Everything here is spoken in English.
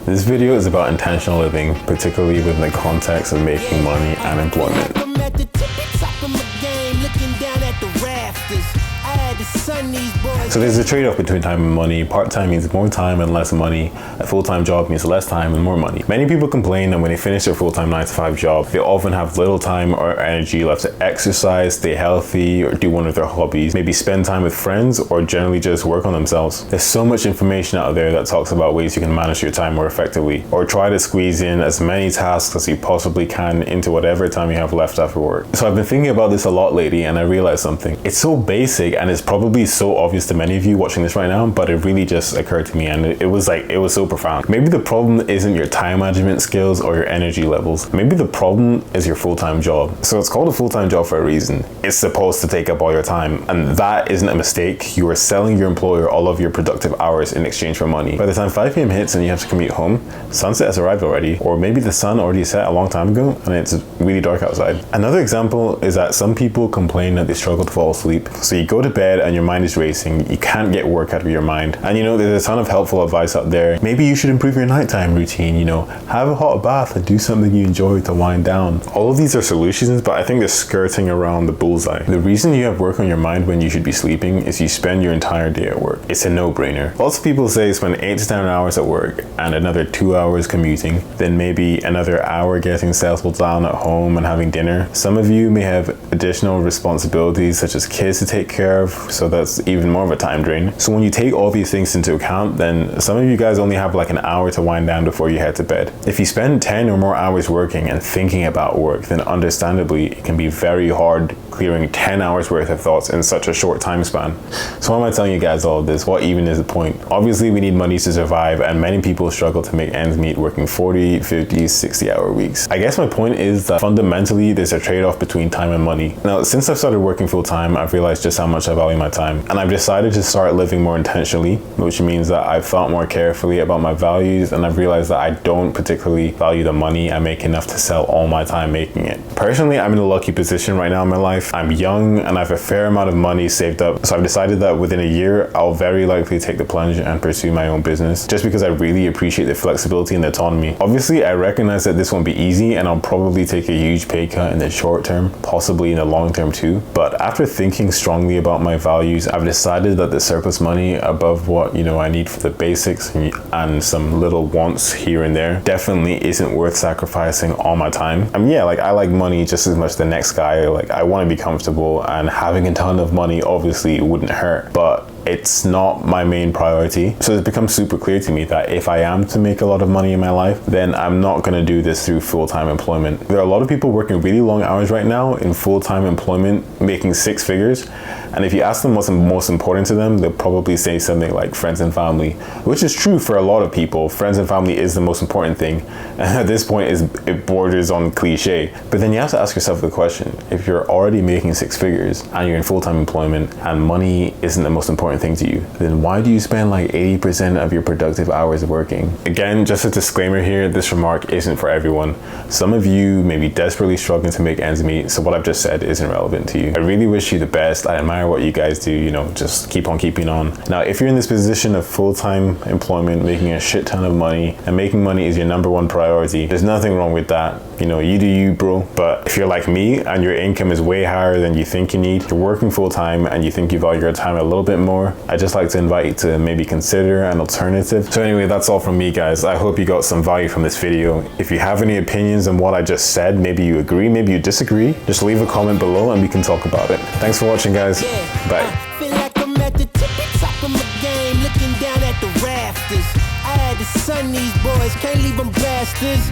This video is about intentional living, particularly within the context of making money and employment. I'm at the tippy top of my game, looking down at the rafters. I had to sun these boys. So there's a trade-off between time and money. Part-time means more time and less money. A full-time job means less time and more money. Many people complain that when they finish their full-time 9-to-5 job, they often have little time or energy left to exercise, stay healthy, or do one of their hobbies, maybe spend time with friends, or generally just work on themselves. There's so much information out there that talks about ways you can manage your time more effectively, or try to squeeze in as many tasks as you possibly can into whatever time you have left after work. So I've been thinking about this a lot lately, and I realized something. It's so basic and it's probably so obvious to many of you watching this right now, but it really just occurred to me, and it was so profound. Maybe the problem isn't your time management skills or your energy levels. Maybe the problem is your full-time job. So it's called a full-time job for a reason. It's supposed to take up all your time, and that isn't a mistake. You are selling your employer all of your productive hours in exchange for money. By the time 5 p.m. hits and you have to commute home, sunset has arrived already, or maybe the sun already set a long time ago and it's really dark outside. Another example is that some people complain that they struggle to fall asleep. So you go to bed and your mind is racing. You can't get work out of your mind. And there's a ton of helpful advice out there. Maybe you should improve your nighttime routine, have a hot bath and do something you enjoy to wind down. All of these are solutions, but I think they're skirting around the bullseye. The reason you have work on your mind when you should be sleeping is you spend your entire day at work. It's a no-brainer. Lots of people say spend 8 to 10 hours at work and another 2 hours commuting, then maybe another hour getting settled down at home and having dinner. Some of you may have additional responsibilities such as kids to take care of, so that's even more of a time drain. So when you take all these things into account, then some of you guys only have like an hour to wind down before you head to bed. If you spend 10 or more hours working and thinking about work, then understandably it can be very hard clearing 10 hours worth of thoughts in such a short time span. So why am I telling you guys all of this? What even is the point? Obviously we need money to survive, and many people struggle to make ends meet working 40, 50, 60-hour weeks. I guess my point is that fundamentally there's a trade-off between time and money. Now, since I've started working full-time, I've realized just how much I value my time, and I've decided to start living more intentionally, which means that I've thought more carefully about my values, and I've realized that I don't particularly value the money I make enough to sell all my time making it. Personally, I'm in a lucky position right now in my life. I'm young and I have a fair amount of money saved up, so I've decided that within a year I'll very likely take the plunge and pursue my own business, just because I really appreciate the flexibility and the autonomy. Obviously, I recognize that this won't be easy, and I'll probably take a huge pay cut in the short term, possibly in the long term too. But after thinking strongly about my values, I've decided that the surplus money above what I need for the basics and some little wants here and there definitely isn't worth sacrificing all my time. I like money just as much as the next guy. I want to be comfortable, and having a ton of money obviously wouldn't hurt, but it's not my main priority. So it's become super clear to me that if I am to make a lot of money in my life, then I'm not going to do this through full-time employment. There are a lot of people working really long hours right now in full-time employment, making 6 figures. And if you ask them what's most important to them, they'll probably say something like friends and family, which is true for a lot of people. Friends and family is the most important thing. And at this point, it borders on cliche. But then you have to ask yourself the question, if you're already making 6 figures and you're in full-time employment and money isn't the most important thing to you, then why do you spend like 80% of your productive hours working? Again, just a disclaimer here, this remark isn't for everyone. Some of you may be desperately struggling to make ends meet, so what I've just said isn't relevant to you. I really wish you the best. I admire what you guys do, just keep on keeping on. Now, if you're in this position of full-time employment, making a shit ton of money, and making money is your number one priority, there's nothing wrong with that. You do you, bro. But if you're like me and your income is way higher than you think you need, you're working full-time and you think you value your time a little bit more, I'd just like to invite you to maybe consider an alternative. So anyway, that's all from me, guys. I hope you got some value from this video. If you have any opinions on what I just said, maybe you agree, maybe you disagree, just leave a comment below and we can talk about it. Thanks for watching, guys. Bye. Feel like I'm at the tippy top of my game, looking down at the rafters. I had to sun these boys, can't leave them bastards.